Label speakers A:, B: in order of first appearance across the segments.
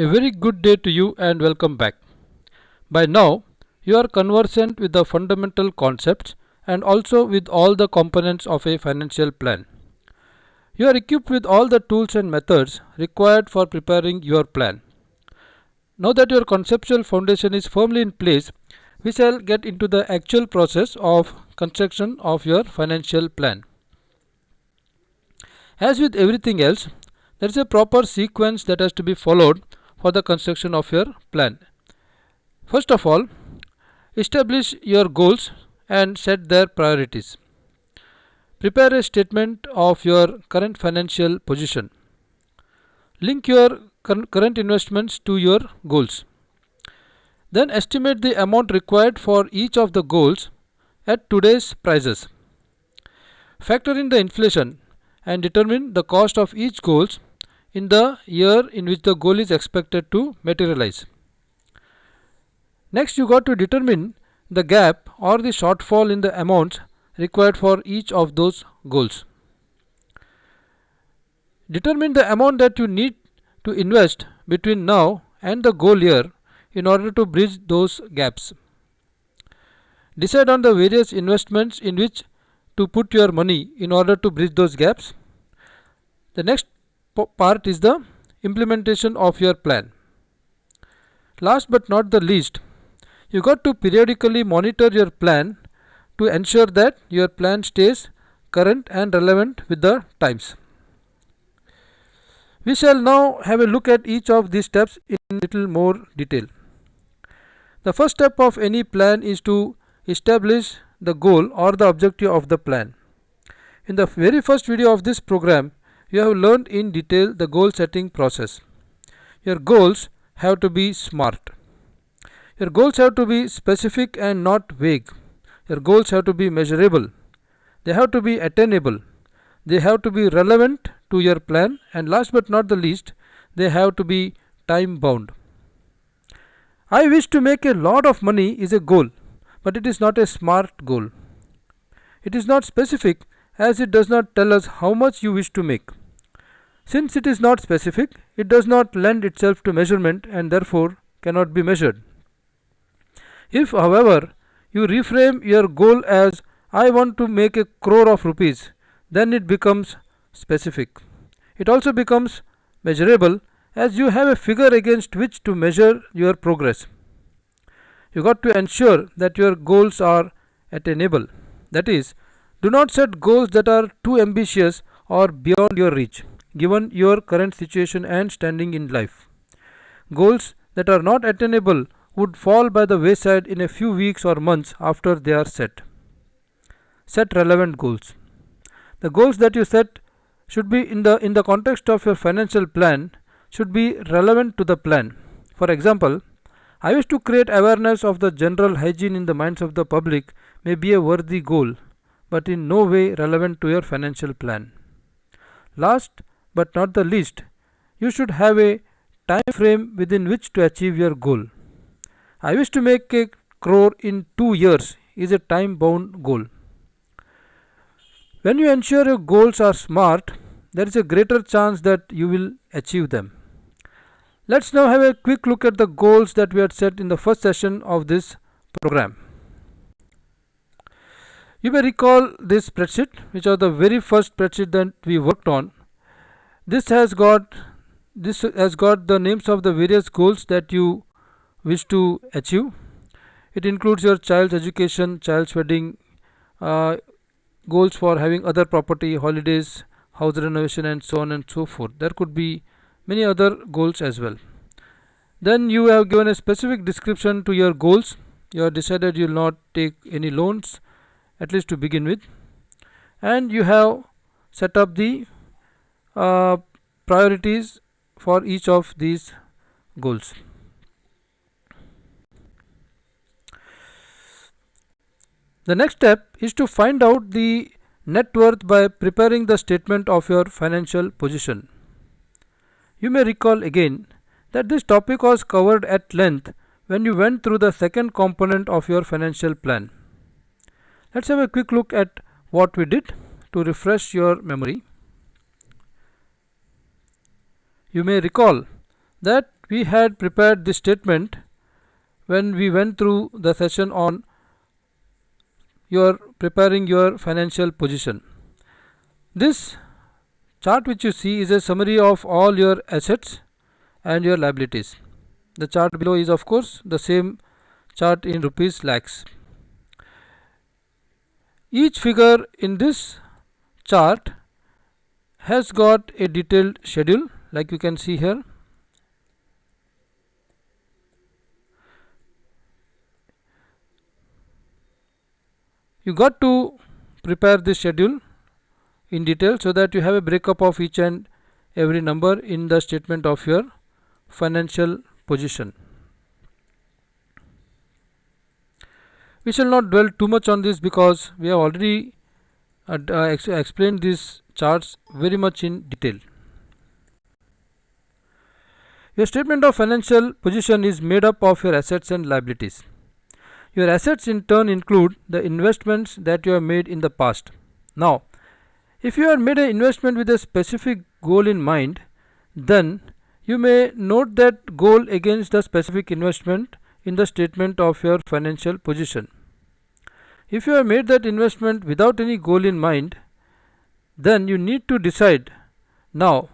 A: A very good day to you and welcome back. By now, you are conversant with the fundamental concepts and also with all the components of a financial plan. You are equipped with all the tools and methods required for preparing your plan. Now that your conceptual foundation is firmly in place, we shall get into the actual process of construction of your financial plan. As with everything else, there is a proper sequence that has to be followed for the construction of your plan. First of all, establish your goals and set their priorities. Prepare a statement of your current financial position. Link your current investments to your goals. Then estimate the amount required for each of the goals at today's prices. Factor in the inflation and determine the cost of each goal in the year in which the goal is expected to materialize. Next, you got to determine the gap or the shortfall in the amounts required for each of those goals. Determine the amount that you need to invest between now and the goal year in order to bridge those gaps. Decide on the various investments in which to put your money in order to bridge those gaps. The next part is the implementation of your plan. Last but not the least, you got to periodically monitor your plan to ensure that your plan stays current and relevant with the times. We shall now have a look at each of these steps in little more detail. The first step of any plan is to establish the goal or the objective of the plan. In the very first video of this program, you have learned in detail the goal setting process. Your goals have to be SMART. Your goals have to be specific and not vague. Your goals have to be measurable. They have to be attainable. They have to be relevant to your plan, and last but not the least, they have to be time bound. I wish to make a lot of money is a goal, but it is not a SMART goal. It is not specific as it does not tell us how much you wish to make. Since it is not specific, it does not lend itself to measurement and therefore cannot be measured. If, however, you reframe your goal as I want to make a crore of rupees, then it becomes specific. It also becomes measurable as you have a figure against which to measure your progress. You got to ensure that your goals are attainable. That is, do not set goals that are too ambitious or beyond your reach, given your current situation and standing in life. Goals that are not attainable would fall by the wayside in a few weeks or months after they are set. Set relevant goals. The goals that you set should be in the context of your financial plan should be relevant to the plan. For example, I wish to create awareness of the general hygiene in the minds of the public may be a worthy goal, but in no way relevant to your financial plan. Last but not the least, you should have a time frame within which to achieve your goal. I wish to make a crore in 2 years is a time bound goal. When you ensure your goals are SMART, there is a greater chance that you will achieve them. Let's now have a quick look at the goals that we had set in the first session of this program. You may recall this spreadsheet, which was the very first spreadsheet that we worked on. This has got the names of the various goals that you wish to achieve. It includes your child's education, child's wedding, goals for having other property, holidays, house renovation, and so on and so forth. There could be many other goals as well. Then you have given a specific description to your goals. You have decided you will not take any loans, at least to begin with, and you have set up the priorities for each of these goals. The next step is to find out the net worth by preparing the statement of your financial position. You may recall again that this topic was covered at length when you went through the second component of your financial plan. Let's have a quick look at what we did to refresh your memory. You may recall that we had prepared this statement when we went through the session on your preparing your financial position. This chart which you see is a summary of all your assets and your liabilities. The chart below is of course the same chart in rupees lakhs. Each figure in this chart has got a detailed schedule, like you can see here. You got to prepare this schedule in detail so that you have a breakup of each and every number in the statement of your financial position. We shall not dwell too much on this because we have already explained these charts very much in detail. Your statement of financial position is made up of your assets and liabilities. Your assets in turn include the investments that you have made in the past. Now, if you have made an investment with a specific goal in mind, then you may note that goal against the specific investment in the statement of your financial position. If you have made that investment without any goal in mind, then you need to decide now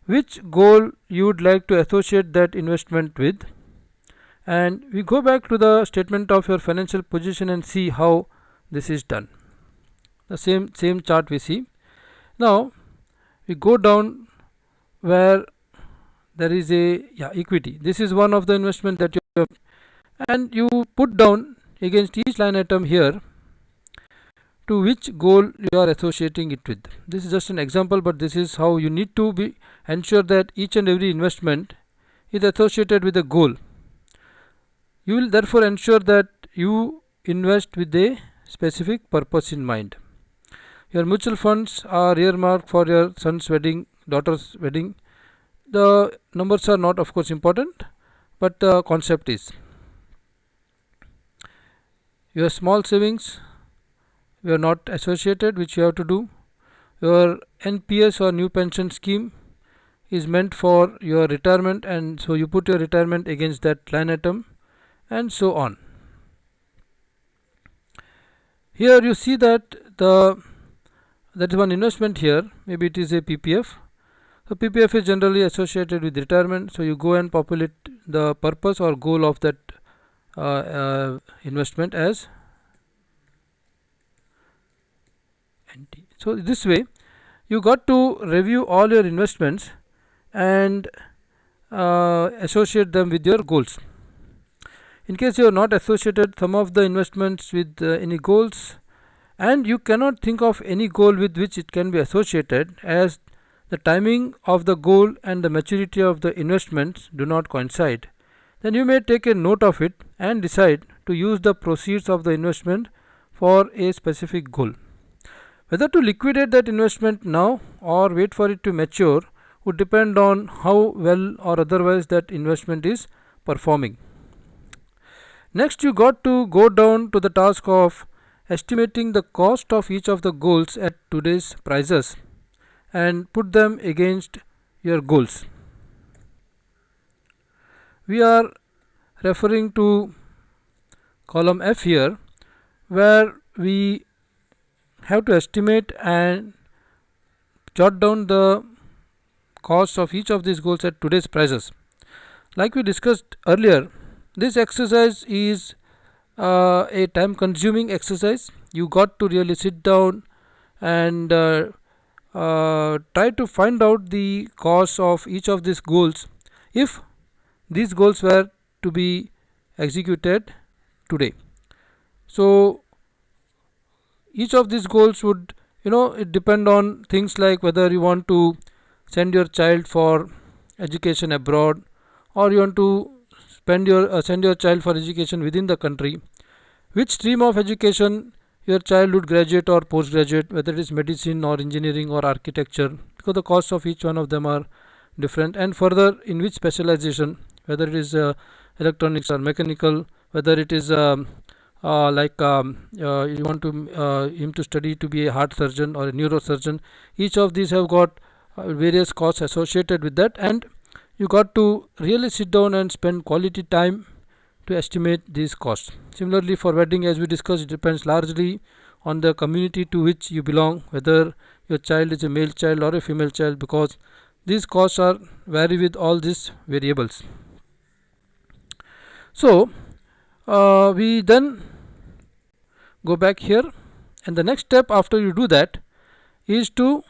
A: which goal you would like to associate that investment with, and we go back to the statement of your financial position and see how this is done. The same chart we see. Now we go down where there is a equity. This is one of the investment that you have, and you put down against each line item here to which goal you are associating it with. This is just an example, but this is how you need to ensure that each and every investment is associated with a goal. You will therefore ensure that you invest with a specific purpose in mind. Your mutual funds are earmarked for your son's wedding, daughter's wedding. The numbers are not of course important, but the concept is. Your small savings you are not associated, which you have to do. Your NPS or new pension scheme is meant for your retirement, and so you put your retirement against that line item, and so on. Here you see that that is one investment here, maybe it is a PPF. So PPF is generally associated with retirement, so you go and populate the purpose or goal of that investment as NT. So this way you got to review all your investments and associate them with your goals. In case you are not associated some of the investments with any goals, and you cannot think of any goal with which it can be associated, as the timing of the goal and the maturity of the investments do not coincide, then you may take a note of it and decide to use the proceeds of the investment for a specific goal. Whether to liquidate that investment now or wait for it to mature would depend on how well or otherwise that investment is performing. Next, you got to go down to the task of estimating the cost of each of the goals at today's prices and put them against your goals. We are referring to column F here, where we have to estimate and jot down the cost of each of these goals at today's prices. Like we discussed earlier, this exercise is a time consuming exercise. You got to really sit down and try to find out the cost of each of these goals if these goals were to be executed today. So each of these goals would, it depend on things like whether you want to send your child for education abroad, or you want to send your child for education within the country, which stream of education your child would graduate or postgraduate, whether it is medicine or engineering or architecture, because the costs of each one of them are different, and further in which specialization, whether it is electronics or mechanical, whether it is you want to him to study to be a heart surgeon or a neurosurgeon. Each of these have got various costs associated with that, and you got to really sit down and spend quality time to estimate these costs. Similarly, for wedding, as we discussed, it depends largely on the community to which you belong, whether your child is a male child or a female child, because these costs are vary with all these variables. So we then go back here, and the next step after you do that is to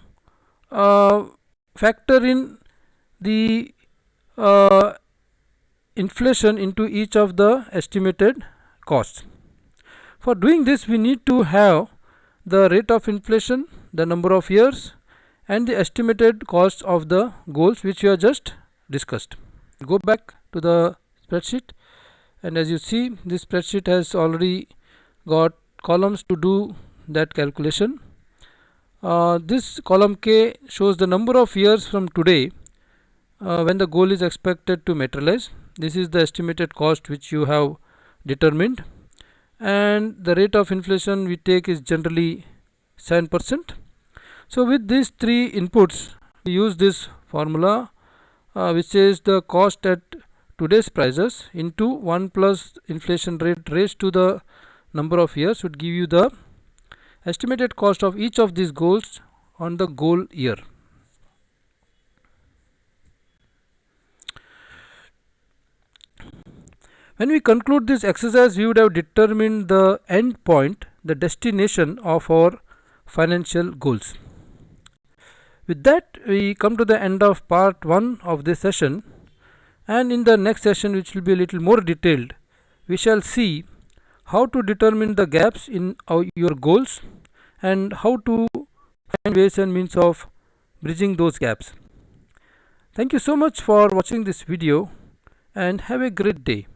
A: factor in the inflation into each of the estimated costs. For doing this, we need to have the rate of inflation, the number of years, and the estimated cost of the goals which we have just discussed. Go back to the spreadsheet, and as you see, this spreadsheet has already got columns to do that calculation. This column K shows the number of years from today when the goal is expected to materialize. This is the estimated cost which you have determined, and the rate of inflation we take is generally 7%. So with these three inputs, we use this formula which says the cost at today's prices into 1 plus inflation rate raised to the number of years would give you the estimated cost of each of these goals on the goal year. When we conclude this exercise, we would have determined the end point, the destination of our financial goals. With that, we come to the end of part 1 of this session, and in the next session, which will be a little more detailed, we shall see how to determine the gaps in your goals and how to find ways and means of bridging those gaps. Thank you so much for watching this video, and have a great day.